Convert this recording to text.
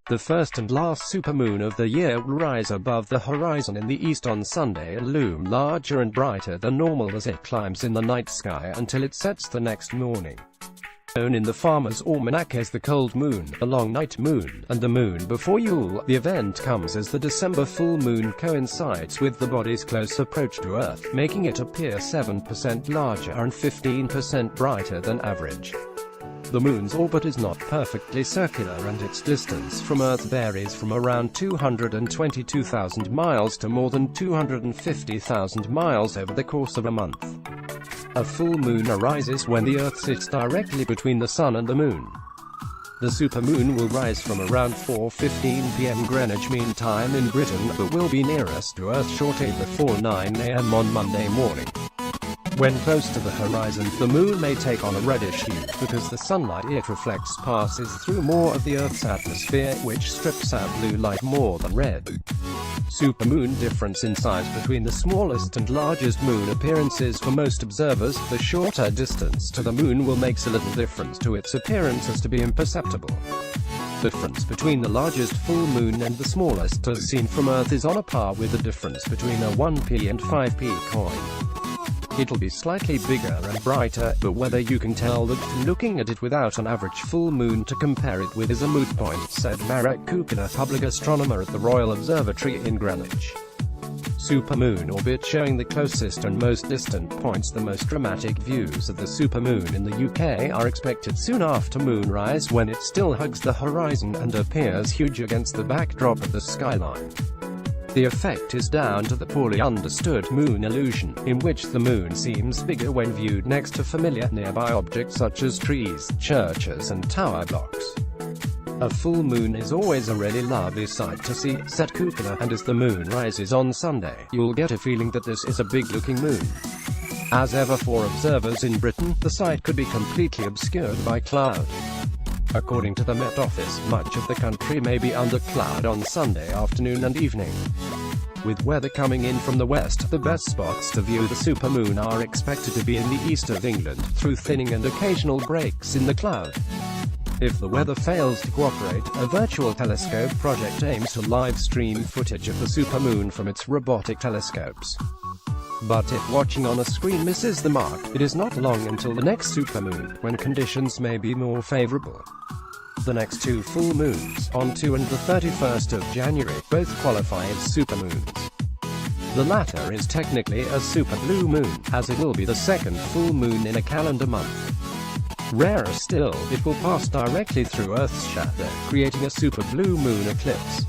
The first and last supermoon of the year will rise above the horizon in the east on Sunday and loom larger and brighter than normal as it climbs in the night sky until it sets the next morning. Known in the Farmer's Almanac as the cold moon, the long night moon, and the moon before Yule, the event comes as the December full moon coincides with the body's close approach to Earth, making it appear 7% larger and 15% brighter than average. The moon's orbit is not perfectly circular and its distance from Earth varies from around 222,000 miles to more than 250,000 miles over the course of a month. A full moon arises when the Earth sits directly between the Sun and the Moon. The supermoon will rise from around 4:15 p.m. Greenwich Mean Time in Britain, but will be nearest to Earth shortly before 9 a.m. on Monday morning. When close to the horizon, the moon may take on a reddish hue, because the sunlight it reflects passes through more of the Earth's atmosphere, which strips out blue light more than red. Supermoon difference in size between the smallest and largest moon appearances. For most observers, the shorter distance to the moon will make so little difference to its appearance as to be imperceptible. The difference between the largest full moon and the smallest as seen from Earth is on a par with the difference between a 1p and 5p coin. It'll be slightly bigger and brighter, but whether you can tell that from looking at it without an average full moon to compare it with is a moot point, said Marek Kupina, public astronomer at the Royal Observatory in Greenwich. Supermoon orbit showing the closest and most distant points. The most dramatic views of the supermoon in the UK are expected soon after moonrise, when it still hugs the horizon and appears huge against the backdrop of the skyline. The effect is down to the poorly understood moon illusion, in which the moon seems bigger when viewed next to familiar nearby objects such as trees, churches and tower blocks. A full moon is always a really lovely sight to see, said Kupina, and as the moon rises on Sunday, you'll get a feeling that this is a big-looking moon. As ever for observers in Britain, the sight could be completely obscured by cloud. According to the Met Office, much of the country may be under cloud on Sunday afternoon and evening. With weather coming in from the west, the best spots to view the supermoon are expected to be in the east of England, through thinning and occasional breaks in the cloud. If the weather fails to cooperate, a virtual telescope project aims to live stream footage of the supermoon from its robotic telescopes. But if watching on a screen misses the mark, it is not long until the next supermoon, when conditions may be more favorable. The next two full moons, on 2 and the 31st of January, both qualify as supermoons. The latter is technically a super blue moon, as it will be the second full moon in a calendar month. Rarer still, it will pass directly through Earth's shadow, creating a super blue moon eclipse.